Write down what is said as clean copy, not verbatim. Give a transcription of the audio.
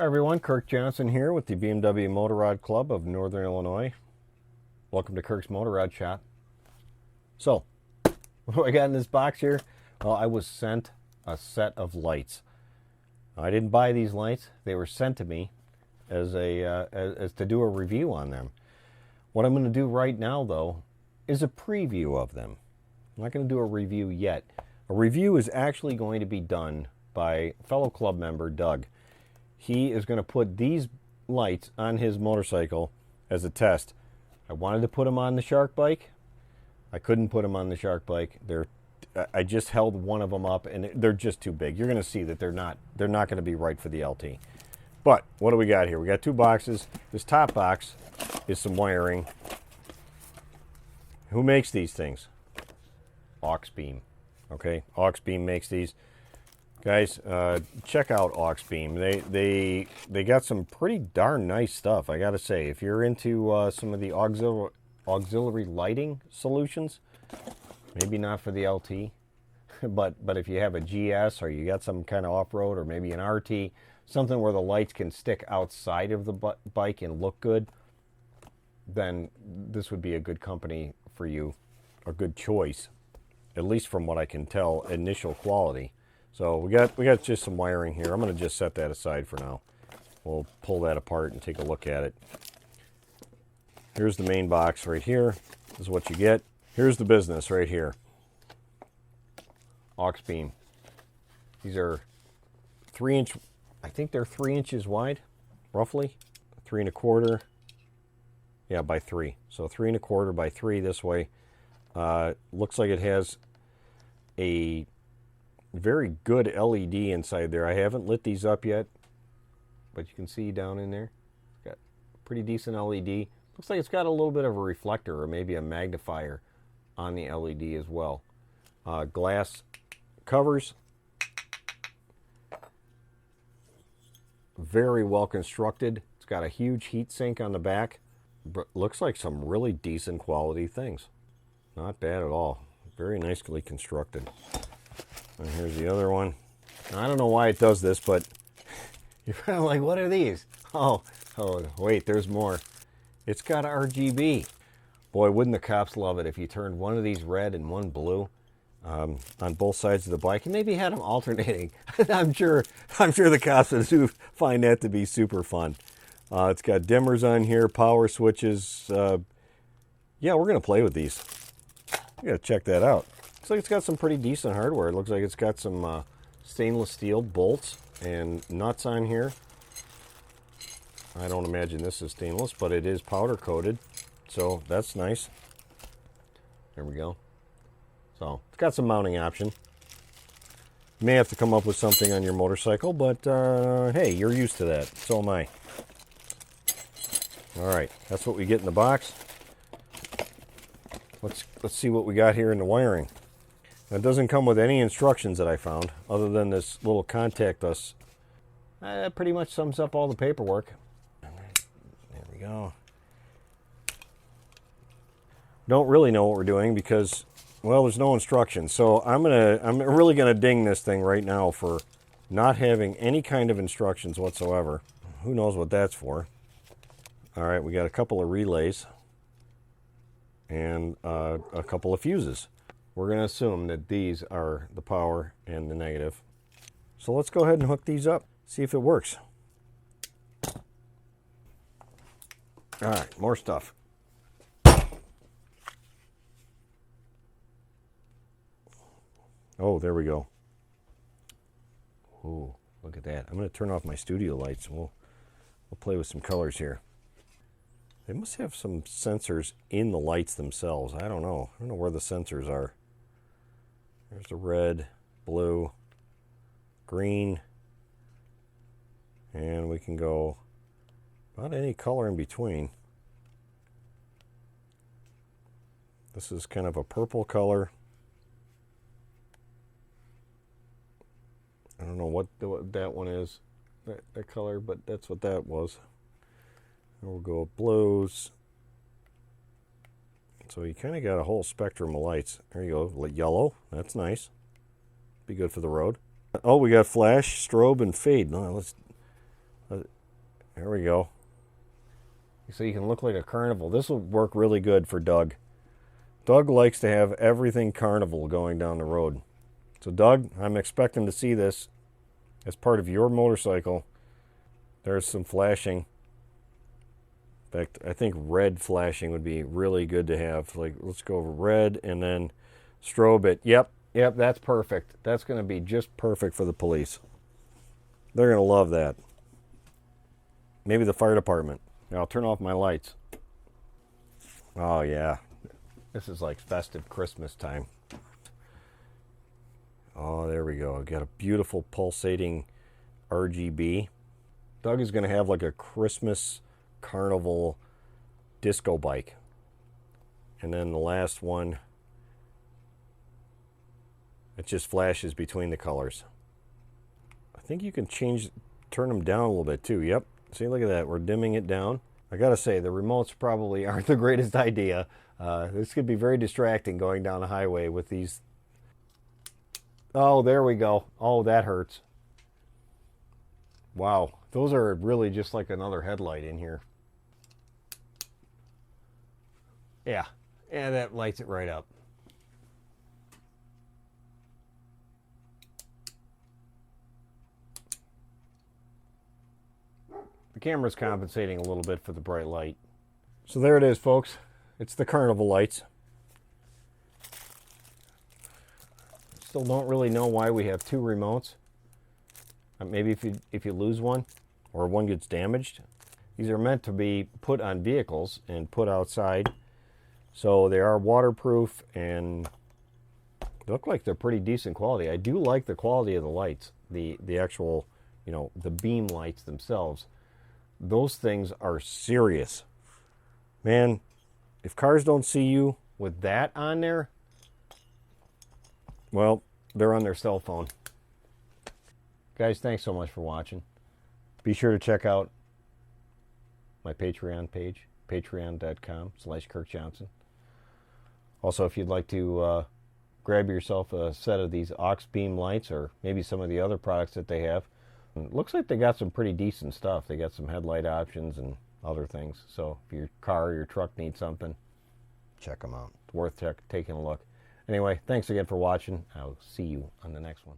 everyone, Kirk Johnson here with the BMW Motorrad Club of Northern Illinois. Welcome to Kirk's Motorrad Shop. So, what do I got in this box here? Well, I was sent a set of lights. I didn't buy these lights. They were sent to me as to do a review on them. What I'm going to do right now, though, is a preview of them. I'm not going to do a review yet. A review is actually going to be done by fellow club member Doug. He is going to put these lights on his motorcycle as a test. I wanted to put them on the Shark bike. I couldn't put them on the Shark bike. I just held one of them up, and they're just too big. You're going to see that they're not going to be right for the LT. But what do we got here? We got two boxes. This top box is some wiring. Who makes these things? Auxbeam. Okay, Auxbeam makes these. Guys, check out Auxbeam. They got some pretty darn nice stuff, I gotta say. If you're into some of the auxiliary lighting solutions, maybe not for the LT, but if you have a GS or you got some kind of off-road or maybe an RT, something where the lights can stick outside of the bike and look good, then this would be a good company for you, a good choice, at least from what I can tell, initial quality. So we got just some wiring here. I'm going to just set that aside for now. We'll pull that apart and take a look at it. Here's the main box right here. This is what you get. Here's the business right here. Auxbeam. These are 3-inch, I think they're 3 inches wide, roughly. 3 1/4. Yeah, by 3. So 3 1/4 by 3 this way. Looks like it has a very good LED inside there. I haven't lit these up yet, but you can see down in there, it's got pretty decent LED. Looks like it's got a little bit of a reflector or maybe a magnifier on the LED as well. Glass covers. Very well constructed. It's got a huge heat sink on the back. Looks like some really decent quality things. Not bad at all. Very nicely constructed. And here's the other one. Now, I don't know why it does this, but you're kind of like, what are these? Oh, wait, there's more. It's got RGB. Boy, wouldn't the cops love it if you turned one of these red and one blue on both sides of the bike, and maybe had them alternating. I'm sure the cops would find that to be super fun. It's got dimmers on here, power switches. Yeah, we're going to play with these. You got to check that out. Looks like it's got some pretty decent hardware. It looks like it's got some stainless steel bolts and nuts on here. I don't imagine this is stainless, but it is powder coated, so that's nice. There we go. So it's got some mounting option. You may have to come up with something on your motorcycle, but hey, you're used to that. So am I. All right, that's what we get in the box. Let's see what we got here in the wiring. Now, it doesn't come with any instructions that I found, other than this little contact us. That pretty much sums up all the paperwork. There we go. Don't really know what we're doing because, well, there's no instructions. So I'm really gonna ding this thing right now for not having any kind of instructions whatsoever. Who knows what that's for? All right, we got a couple of relays and a couple of fuses. We're going to assume that these are the power and the negative. So let's go ahead and hook these up, see if it works. All right, more stuff. Oh, there we go. Oh, look at that. I'm going to turn off my studio lights and we'll play with some colors here. They must have some sensors in the lights themselves. I don't know. I don't know where the sensors are. There's the red, blue, green, and we can go about any color in between. This is kind of a purple color. I don't know what that one is, that color, but that's what that was. And we'll go blues. So you kind of got a whole spectrum of lights. There you go. Yellow. That's nice. Be good for the road. Oh, we got flash, strobe, and fade. No, let's There we go. So you can look like a carnival. This will work really good for Doug. Doug likes to have everything carnival going down the road. So Doug, I'm expecting to see this as part of your motorcycle. There's some flashing. In fact, I think red flashing would be really good to have. Like, let's go over red and then strobe it. Yep, that's perfect. That's going to be just perfect for the police. They're going to love that. Maybe the fire department. Now I'll turn off my lights. Oh yeah, this is like festive Christmas time. Oh, there we go. Got a beautiful pulsating RGB. Doug is going to have like a Christmas carnival disco bike. And then the last one, it just flashes between the colors. I think you can turn them down a little bit too. Yep. See, look at that. We're dimming it down. I gotta say, the remotes probably aren't the greatest idea. This could be very distracting going down the highway with these. Oh, there we go. Oh, that hurts. Wow. Those are really just like another headlight in here. Yeah, that lights it right up. The camera's compensating a little bit for the bright light. So there it is, folks. It's the carnival lights. Still don't really know why we have two remotes. Maybe if you lose one or one gets damaged. These are meant to be put on vehicles and put outside. So they are waterproof and look like they're pretty decent quality. I do like the quality of the lights. The actual, the beam lights themselves. Those things are serious. Man, if cars don't see you with that on there, well, they're on their cell phone. Guys, thanks so much for watching. Be sure to check out my Patreon page, patreon.com/Kirk Johnson. Also, if you'd like to grab yourself a set of these Auxbeam lights or maybe some of the other products that they have, it looks like they got some pretty decent stuff. They got some headlight options and other things. So if your car or your truck needs something, check them out. It's worth taking a look. Anyway, thanks again for watching. I'll see you on the next one.